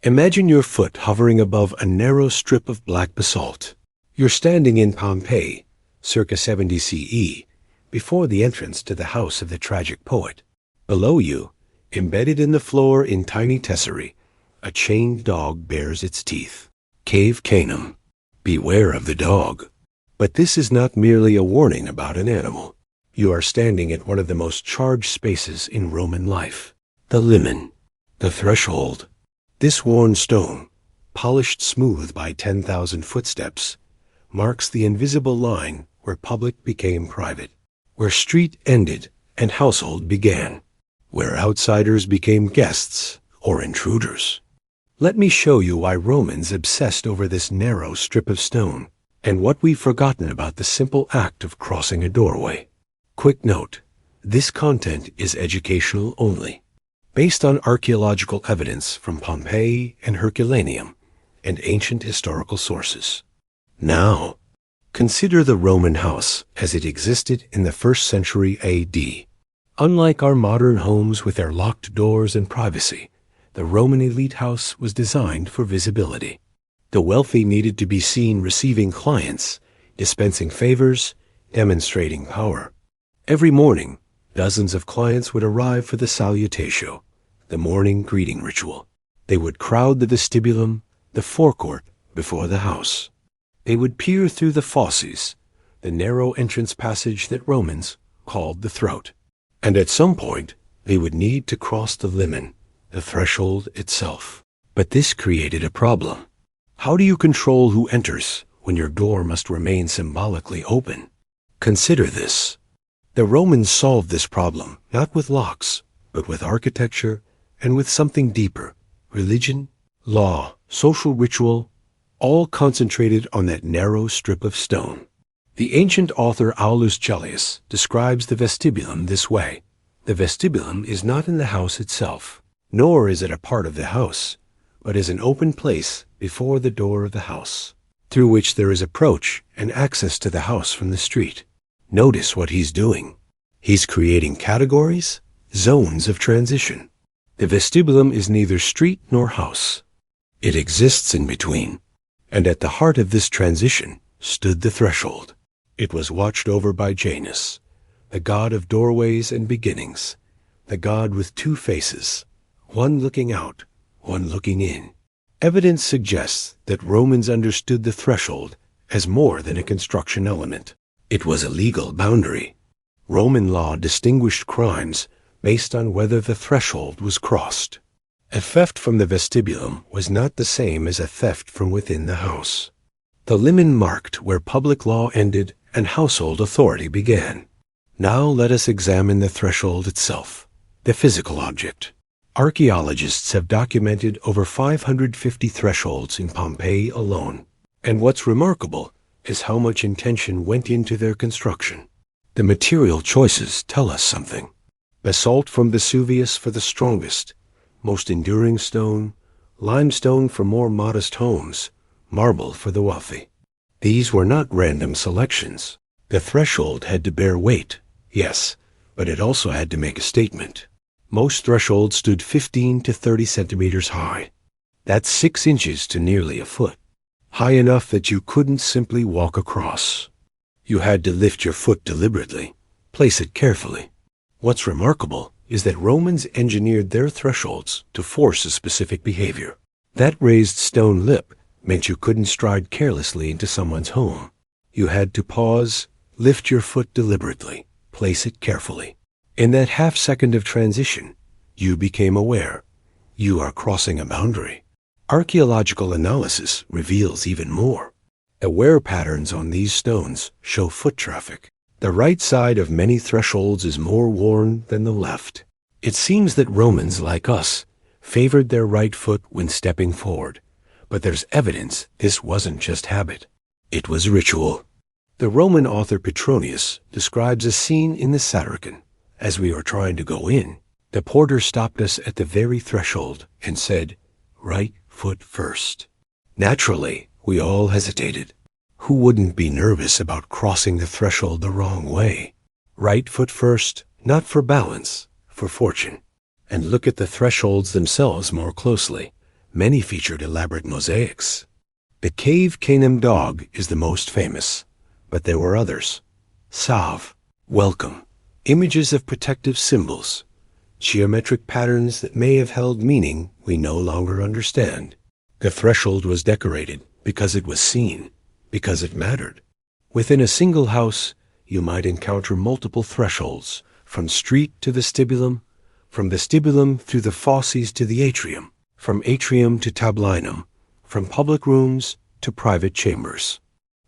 Imagine your foot hovering above a narrow strip of black basalt. You're standing in Pompeii, circa 70 CE, before the entrance to the house of the tragic poet. Below you, embedded in the floor in tiny tesserae, a chained dog bares its teeth. Cave Canem. Beware of the dog. But this is not merely a warning about an animal. You are standing at one of the most charged spaces in Roman life. The limen. The threshold. This worn stone, polished smooth by 10,000 footsteps, marks the invisible line where public became private, where street ended and household began, where outsiders became guests or intruders. Let me show you why Romans obsessed over this narrow strip of stone, and what we've forgotten about the simple act of crossing a doorway. Quick note, this content is educational only, based on archaeological evidence from Pompeii and Herculaneum and ancient historical sources. Now, consider the Roman house as it existed in the 1st century AD. Unlike our modern homes with their locked doors and privacy, the Roman elite house was designed for visibility. The wealthy needed to be seen receiving clients, dispensing favors, demonstrating power. Every morning, dozens of clients would arrive for the salutatio, the morning greeting ritual. They would crowd the vestibulum, the forecourt, before the house. They would peer through the fauces, the narrow entrance passage that Romans called the throat. And at some point, they would need to cross the limen, the threshold itself. But this created a problem. How do you control who enters when your door must remain symbolically open? Consider this. The Romans solved this problem not with locks, but with architecture and with something deeper: religion, law, social ritual, all concentrated on that narrow strip of stone. The ancient author Aulus Gellius describes the vestibulum this way. The vestibulum is not in the house itself, nor is it a part of the house, but is an open place before the door of the house, through which there is approach and access to the house from the street. Notice what he's doing. He's creating categories, zones of transition. The vestibulum is neither street nor house. It exists in between, and at the heart of this transition stood the threshold. It was watched over by Janus, the god of doorways and beginnings, the god with two faces, one looking out, one looking in. Evidence suggests that Romans understood the threshold as more than a construction element. It was a legal boundary. Roman law distinguished crimes based on whether the threshold was crossed. A theft from the vestibulum was not the same as a theft from within the house. The limen marked where public law ended and household authority began. Now let us examine the threshold itself, the physical object. Archaeologists have documented over 550 thresholds in Pompeii alone, and what's remarkable is how much intention went into their construction. The material choices tell us something. Basalt from Vesuvius for the strongest, most enduring stone, limestone for more modest homes, marble for the wealthy. These were not random selections. The threshold had to bear weight, yes, but it also had to make a statement. Most thresholds stood 15 to 30 centimeters high. That's 6 inches to nearly a foot. High enough that you couldn't simply walk across. You had to lift your foot deliberately, place it carefully. What's remarkable is that Romans engineered their thresholds to force a specific behavior. That raised stone lip meant you couldn't stride carelessly into someone's home. You had to pause, lift your foot deliberately, place it carefully. In that half-second of transition, you became aware. You are crossing a boundary. Archaeological analysis reveals even more. Aware patterns on these stones show foot traffic. The right side of many thresholds is more worn than the left. It seems that Romans, like us, favored their right foot when stepping forward, but there's evidence this wasn't just habit. It was ritual. The Roman author Petronius describes a scene in the Satiricon. As we were trying to go in, the porter stopped us at the very threshold and said, "Right foot first." Naturally, we all hesitated. Who wouldn't be nervous about crossing the threshold the wrong way? Right foot first, not for balance, for fortune. And look at the thresholds themselves more closely. Many featured elaborate mosaics. The cave Canaan dog is the most famous, but there were others. Salve, welcome, images of protective symbols, geometric patterns that may have held meaning we no longer understand. The threshold was decorated because it was seen, because it mattered. Within a single house, you might encounter multiple thresholds, from street to vestibulum, from vestibulum through the fauces to the atrium, from atrium to tablinum, from public rooms to private chambers.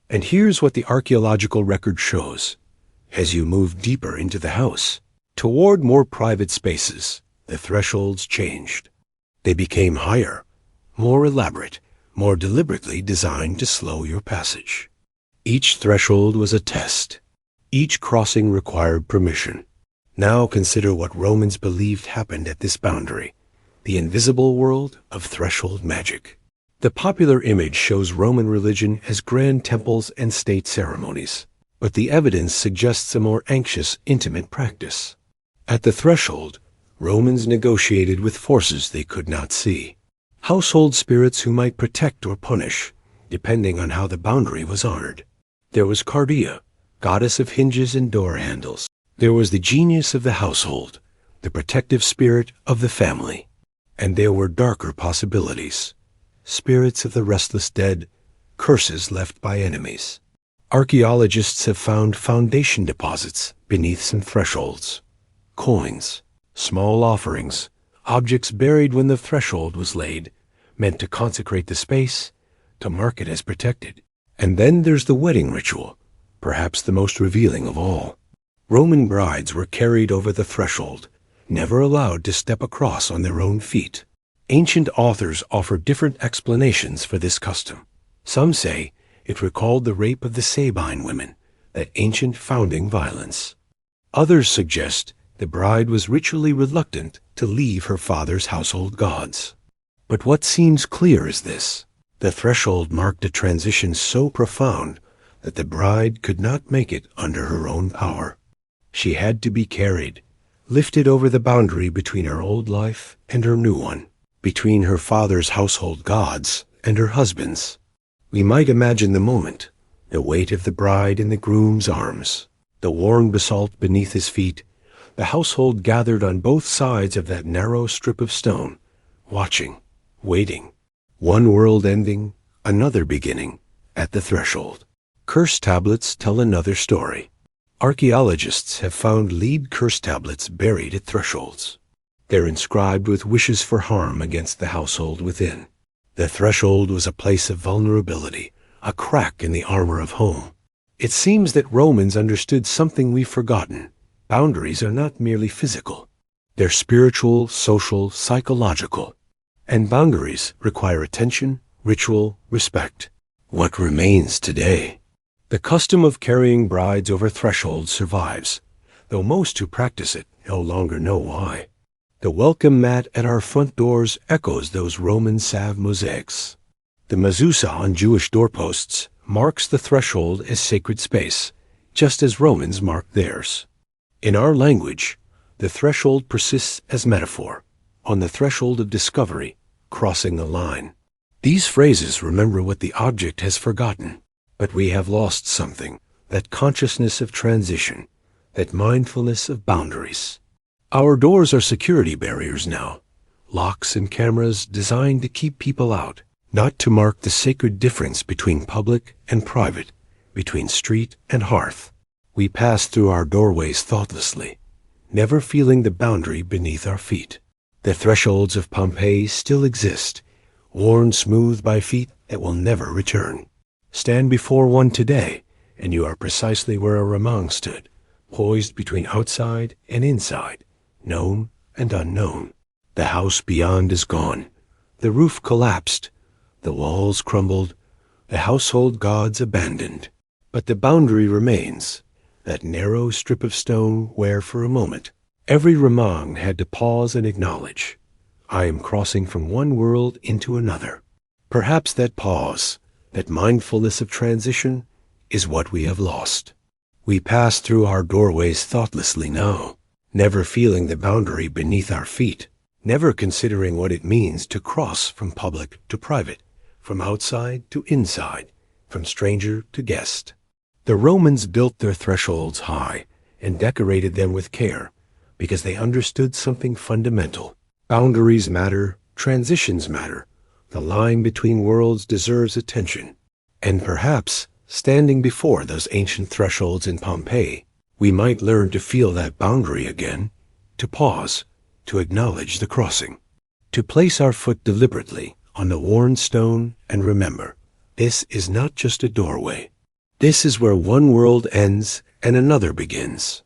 And here's what the archaeological record shows. As you move deeper into the house, toward more private spaces, the thresholds changed. They became higher, more elaborate, more deliberately designed to slow your passage. Each threshold was a test. Each crossing required permission. Now consider what Romans believed happened at this boundary, the invisible world of threshold magic. The popular image shows Roman religion as grand temples and state ceremonies, but the evidence suggests a more anxious, intimate practice. At the threshold, Romans negotiated with forces they could not see, household spirits who might protect or punish, depending on how the boundary was honored. There was Cardia, goddess of hinges and door handles. There was the genius of the household, the protective spirit of the family. And there were darker possibilities, spirits of the restless dead, curses left by enemies. Archaeologists have found foundation deposits beneath some thresholds, coins, small offerings, objects buried when the threshold was laid, meant to consecrate the space, to mark it as protected. And then there's the wedding ritual, perhaps the most revealing of all. Roman brides were carried over the threshold, never allowed to step across on their own feet. Ancient authors offer different explanations for this custom. Some say it recalled the rape of the Sabine women, that ancient founding violence. Others suggest the bride was ritually reluctant to leave her father's household gods. But what seems clear is this: the threshold marked a transition so profound that the bride could not make it under her own power. She had to be carried, lifted over the boundary between her old life and her new one, between her father's household gods and her husband's. We might imagine the moment, the weight of the bride in the groom's arms, the worn basalt beneath his feet, the household gathered on both sides of that narrow strip of stone, watching, waiting. One world ending, another beginning, at the threshold. Curse tablets tell another story. Archaeologists have found lead curse tablets buried at thresholds. They're inscribed with wishes for harm against the household within. The threshold was a place of vulnerability, a crack in the armor of home. It seems that Romans understood something we've forgotten. Boundaries are not merely physical. They're spiritual, social, psychological. And boundaries require attention, ritual, respect. What remains today? The custom of carrying brides over thresholds survives, though most who practice it no longer know why. The welcome mat at our front doors echoes those Roman salve mosaics. The mezuzah on Jewish doorposts marks the threshold as sacred space, just as Romans marked theirs. In our language, the threshold persists as metaphor, on the threshold of discovery, crossing the line. These phrases remember what the object has forgotten. But we have lost something, that consciousness of transition, that mindfulness of boundaries. Our doors are security barriers now, locks and cameras designed to keep people out, not to mark the sacred difference between public and private, between street and hearth. We pass through our doorways thoughtlessly, never feeling the boundary beneath our feet. The thresholds of Pompeii still exist, worn smooth by feet that will never return. Stand before one today, and you are precisely where a Roman stood, poised between outside and inside, known and unknown. The house beyond is gone. The roof collapsed. The walls crumbled. The household gods abandoned. But the boundary remains, that narrow strip of stone where, for a moment, every Roman had to pause and acknowledge, I am crossing from one world into another. Perhaps that pause, that mindfulness of transition, is what we have lost. We pass through our doorways thoughtlessly now, never feeling the boundary beneath our feet. never considering what it means to cross from public to private, from outside to inside, from stranger to guest. The Romans built their thresholds high and decorated them with care because they understood something fundamental. Boundaries matter, transitions matter. The line between worlds deserves attention. And perhaps, standing before those ancient thresholds in Pompeii, we might learn to feel that boundary again, to pause, to acknowledge the crossing, to place our foot deliberately on the worn stone and remember, this is not just a doorway. This is where one world ends and another begins.